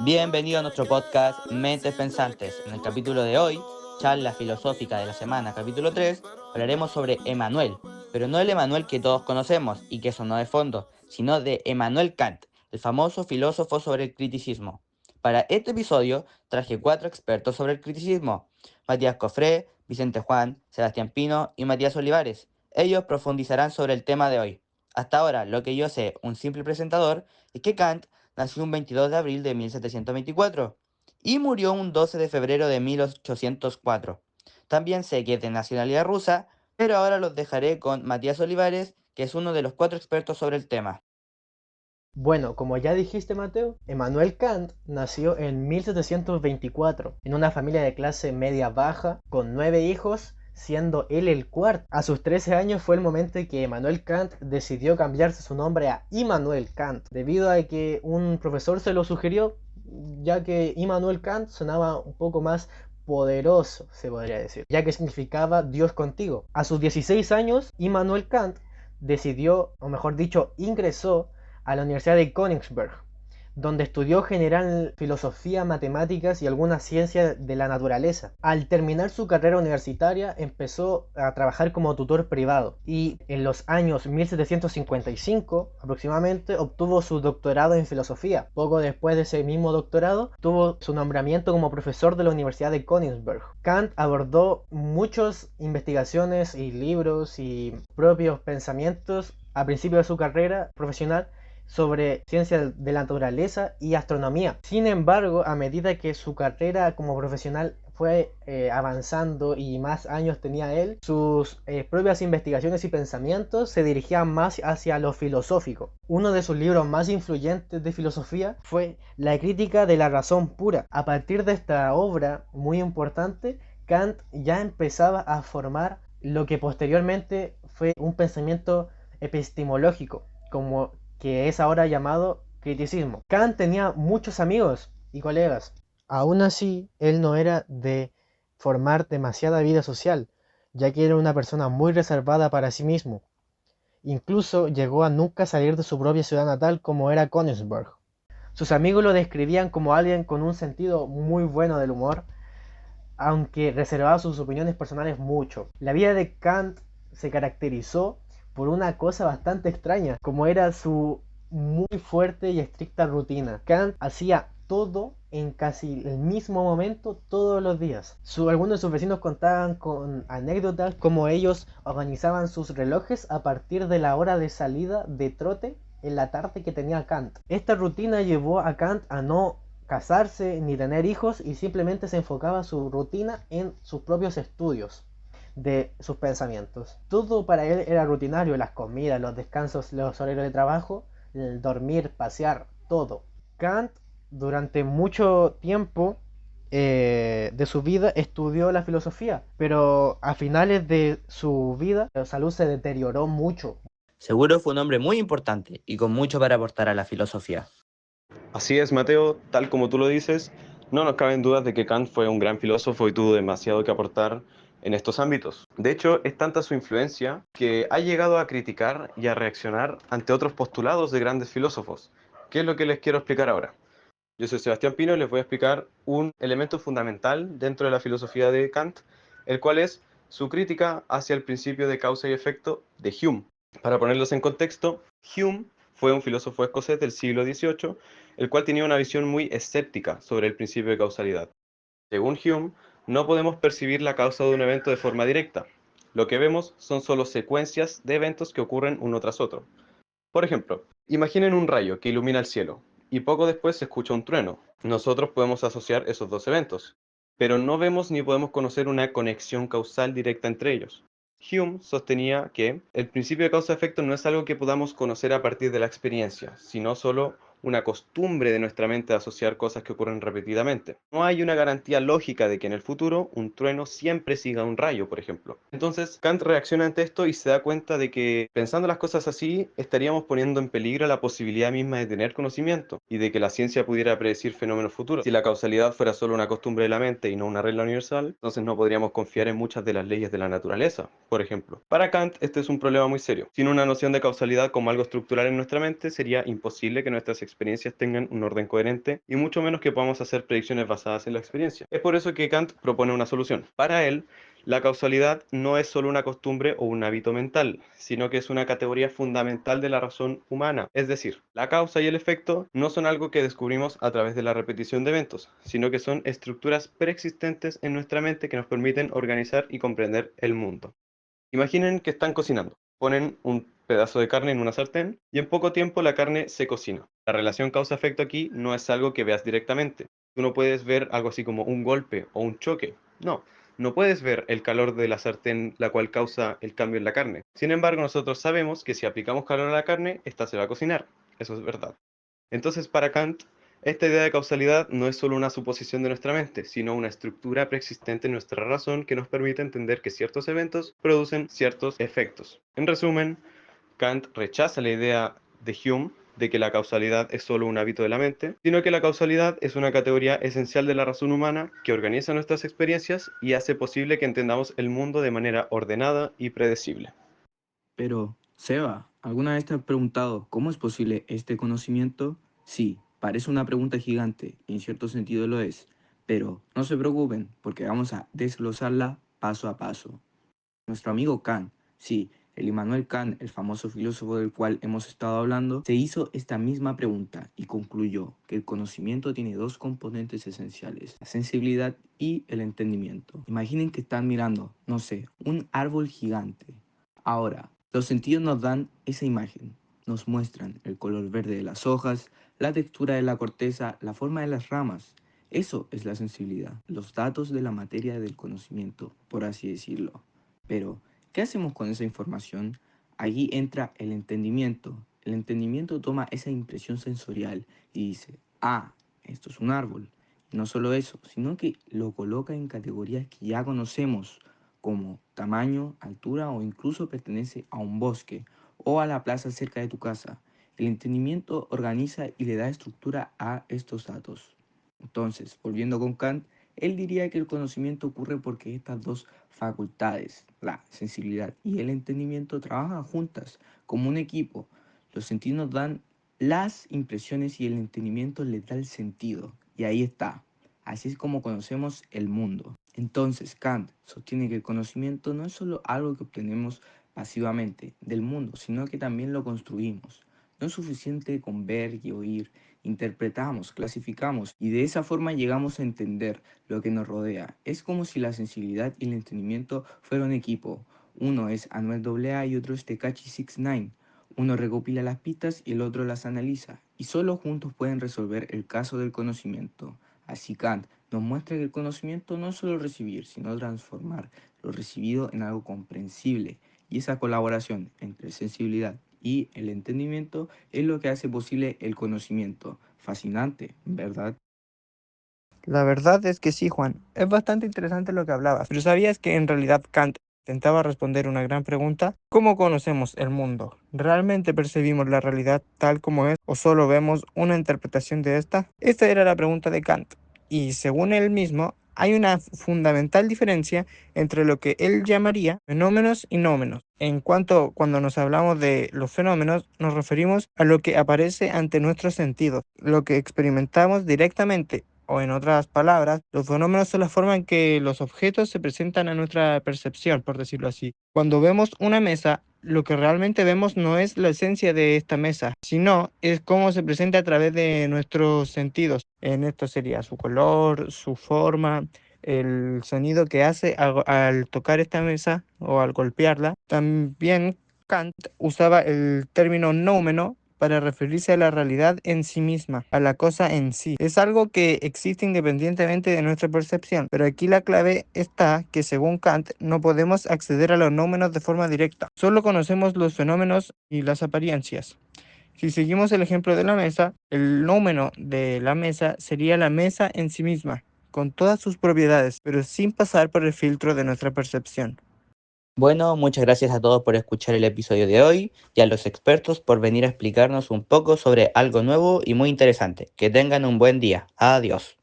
Bienvenido a nuestro podcast Mentes Pensantes. En el capítulo de hoy, charla filosófica de la semana, capítulo 3, hablaremos sobre Emmanuel, pero no el Emmanuel que todos conocemos y que sonó de fondo, sino de Emmanuel Kant, el famoso filósofo sobre el criticismo. Para este episodio traje 4 expertos sobre el criticismo: Matías Cofré, Vicente Juan, Sebastián Pino y Matías Olivares. Ellos profundizarán sobre el tema de hoy. Hasta ahora, lo que yo sé, un simple presentador, es que Kant nació un 22 de abril de 1724 y murió un 12 de febrero de 1804. También sé que es de nacionalidad rusa, pero ahora los dejaré con Matías Olivares, que es uno de los 4 expertos sobre el tema. Bueno, como ya dijiste, Mateo, Emmanuel Kant nació en 1724 en una familia de clase media baja con 9 hijos, siendo él el cuarto. A sus 13 años fue el momento en que Emmanuel Kant decidió cambiarse su nombre a Immanuel Kant, debido a que un profesor se lo sugirió, ya que Immanuel Kant sonaba un poco más poderoso, se podría decir, ya que significaba Dios contigo. A sus 16 años, Immanuel Kant decidió, o mejor dicho, ingresó a la Universidad de Königsberg, donde estudió general filosofía, matemáticas y algunas ciencias de la naturaleza. Al terminar su carrera universitaria empezó a trabajar como tutor privado y en los años 1755 aproximadamente obtuvo su doctorado en filosofía. Poco después de ese mismo doctorado tuvo su nombramiento como profesor de la Universidad de Königsberg. Kant abordó muchas investigaciones y libros y propios pensamientos a principio de su carrera profesional sobre ciencias de la naturaleza y astronomía. Sin embargo, a medida que su carrera como profesional fue avanzando y más años tenía él, sus propias investigaciones y pensamientos se dirigían más hacia lo filosófico. Uno de sus libros más influyentes de filosofía fue La crítica de la razón pura. A partir de esta obra muy importante, Kant ya empezaba a formar lo que posteriormente fue un pensamiento epistemológico, como que es ahora llamado criticismo. Kant tenía muchos amigos y colegas. Aún así, él no era de formar demasiada vida social, ya que era una persona muy reservada para sí mismo. Incluso llegó a nunca salir de su propia ciudad natal, como era Königsberg. Sus amigos lo describían como alguien con un sentido muy bueno del humor, aunque reservaba sus opiniones personales mucho. La vida de Kant se caracterizó por una cosa bastante extraña, como era su muy fuerte y estricta rutina. Kant hacía todo en casi el mismo momento todos los días. Algunos de sus vecinos contaban con anécdotas como ellos organizaban sus relojes a partir de la hora de salida de trote en la tarde que tenía Kant. Esta rutina llevó a Kant a no casarse ni tener hijos y simplemente se enfocaba su rutina en sus propios estudios de sus pensamientos. Todo para él era rutinario: las comidas, los descansos, los horarios de trabajo, el dormir, pasear, todo. Kant durante mucho tiempo de su vida estudió la filosofía, pero a finales de su vida la salud se deterioró mucho. Seguro fue un hombre muy importante y con mucho para aportar a la filosofía. Así es, Mateo, tal como tú lo dices, no nos caben dudas de que Kant fue un gran filósofo y tuvo demasiado que aportar en estos ámbitos. De hecho, es tanta su influencia que ha llegado a criticar y a reaccionar ante otros postulados de grandes filósofos. ¿Qué es lo que les quiero explicar ahora? Yo soy Sebastián Pino y les voy a explicar un elemento fundamental dentro de la filosofía de Kant, el cual es su crítica hacia el principio de causa y efecto de Hume. Para ponerlos en contexto, Hume fue un filósofo escocés del siglo XVIII, el cual tenía una visión muy escéptica sobre el principio de causalidad. Según Hume, no podemos percibir la causa de un evento de forma directa. Lo que vemos son solo secuencias de eventos que ocurren uno tras otro. Por ejemplo, imaginen un rayo que ilumina el cielo y poco después se escucha un trueno. Nosotros podemos asociar esos dos eventos, pero no vemos ni podemos conocer una conexión causal directa entre ellos. Hume sostenía que el principio de causa-efecto no es algo que podamos conocer a partir de la experiencia, sino solo una costumbre de nuestra mente de asociar cosas que ocurren repetidamente. No hay una garantía lógica de que en el futuro un trueno siempre siga un rayo, por ejemplo. Entonces, Kant reacciona ante esto y se da cuenta de que pensando las cosas así, estaríamos poniendo en peligro la posibilidad misma de tener conocimiento y de que la ciencia pudiera predecir fenómenos futuros. Si la causalidad fuera solo una costumbre de la mente y no una regla universal, entonces no podríamos confiar en muchas de las leyes de la naturaleza, por ejemplo. Para Kant, este es un problema muy serio. Sin una noción de causalidad como algo estructural en nuestra mente, sería imposible que nuestras experiencias experiencias tengan un orden coherente y mucho menos que podamos hacer predicciones basadas en la experiencia. Es por eso que Kant propone una solución. Para él, la causalidad no es solo una costumbre o un hábito mental, sino que es una categoría fundamental de la razón humana. Es decir, la causa y el efecto no son algo que descubrimos a través de la repetición de eventos, sino que son estructuras preexistentes en nuestra mente que nos permiten organizar y comprender el mundo. Imaginen que están cocinando. Ponen un pedazo de carne en una sartén y en poco tiempo la carne se cocina. La relación causa-efecto aquí no es algo que veas directamente. Tú no puedes ver algo así como un golpe o un choque. No, no puedes ver el calor de la sartén la cual causa el cambio en la carne. Sin embargo, nosotros sabemos que si aplicamos calor a la carne, esta se va a cocinar. Eso es verdad. Entonces, para Kant, esta idea de causalidad no es solo una suposición de nuestra mente, sino una estructura preexistente en nuestra razón que nos permite entender que ciertos eventos producen ciertos efectos. En resumen, Kant rechaza la idea de Hume de que la causalidad es solo un hábito de la mente, sino que la causalidad es una categoría esencial de la razón humana que organiza nuestras experiencias y hace posible que entendamos el mundo de manera ordenada y predecible. Pero, Seba, ¿alguna vez te has preguntado cómo es posible este conocimiento? Sí, parece una pregunta gigante y en cierto sentido lo es, pero no se preocupen porque vamos a desglosarla paso a paso. Nuestro amigo Kant, sí, el Immanuel Kant, el famoso filósofo del cual hemos estado hablando, se hizo esta misma pregunta y concluyó que el conocimiento tiene dos componentes esenciales, la sensibilidad y el entendimiento. Imaginen que están mirando, no sé, un árbol gigante. Ahora, los sentidos nos dan esa imagen, nos muestran el color verde de las hojas, la textura de la corteza, la forma de las ramas. Eso es la sensibilidad, los datos de la materia del conocimiento, por así decirlo. Pero, ¿qué hacemos con esa información? Allí entra el entendimiento. El entendimiento toma esa impresión sensorial y dice, ah, esto es un árbol. Y no solo eso, sino que lo coloca en categorías que ya conocemos, como tamaño, altura o incluso pertenece a un bosque o a la plaza cerca de tu casa. El entendimiento organiza y le da estructura a estos datos. Entonces, volviendo con Kant, él diría que el conocimiento ocurre porque estas dos facultades, la sensibilidad y el entendimiento, trabajan juntas como un equipo. Los sentidos nos dan las impresiones y el entendimiento les da el sentido. Y ahí está. Así es como conocemos el mundo. Entonces, Kant sostiene que el conocimiento no es solo algo que obtenemos pasivamente del mundo, sino que también lo construimos. No es suficiente con ver y oír, interpretamos, clasificamos y de esa forma llegamos a entender lo que nos rodea. Es como si la sensibilidad y el entendimiento fueran un equipo. Uno es Anuel AA y otro es Tekashi 69. Uno recopila las pistas y el otro las analiza, y solo juntos pueden resolver el caso del conocimiento. Así Kant nos muestra que el conocimiento no es solo recibir, sino transformar lo recibido en algo comprensible, y esa colaboración entre sensibilidad y el entendimiento es lo que hace posible el conocimiento. Fascinante, ¿verdad? La verdad es que sí, Juan. Es bastante interesante lo que hablabas. Pero ¿sabías que en realidad Kant intentaba responder una gran pregunta? ¿Cómo conocemos el mundo? ¿Realmente percibimos la realidad tal como es o solo vemos una interpretación de esta? Esta era la pregunta de Kant. Y según él mismo, hay una fundamental diferencia entre lo que él llamaría fenómenos y nómenos. Cuando nos hablamos de los fenómenos, nos referimos a lo que aparece ante nuestros sentidos, lo que experimentamos directamente. O en otras palabras, los fenómenos son la forma en que los objetos se presentan a nuestra percepción, por decirlo así. Cuando vemos una mesa, lo que realmente vemos no es la esencia de esta mesa, sino es cómo se presenta a través de nuestros sentidos. En esto sería su color, su forma, el sonido que hace al tocar esta mesa o al golpearla. También Kant usaba el término noumeno para referirse a la realidad en sí misma, a la cosa en sí. Es algo que existe independientemente de nuestra percepción, pero aquí la clave está que según Kant no podemos acceder a los nómenos de forma directa, solo conocemos los fenómenos y las apariencias. Si seguimos el ejemplo de la mesa, el nómeno de la mesa sería la mesa en sí misma, con todas sus propiedades, pero sin pasar por el filtro de nuestra percepción. Bueno, muchas gracias a todos por escuchar el episodio de hoy y a los expertos por venir a explicarnos un poco sobre algo nuevo y muy interesante. Que tengan un buen día. Adiós.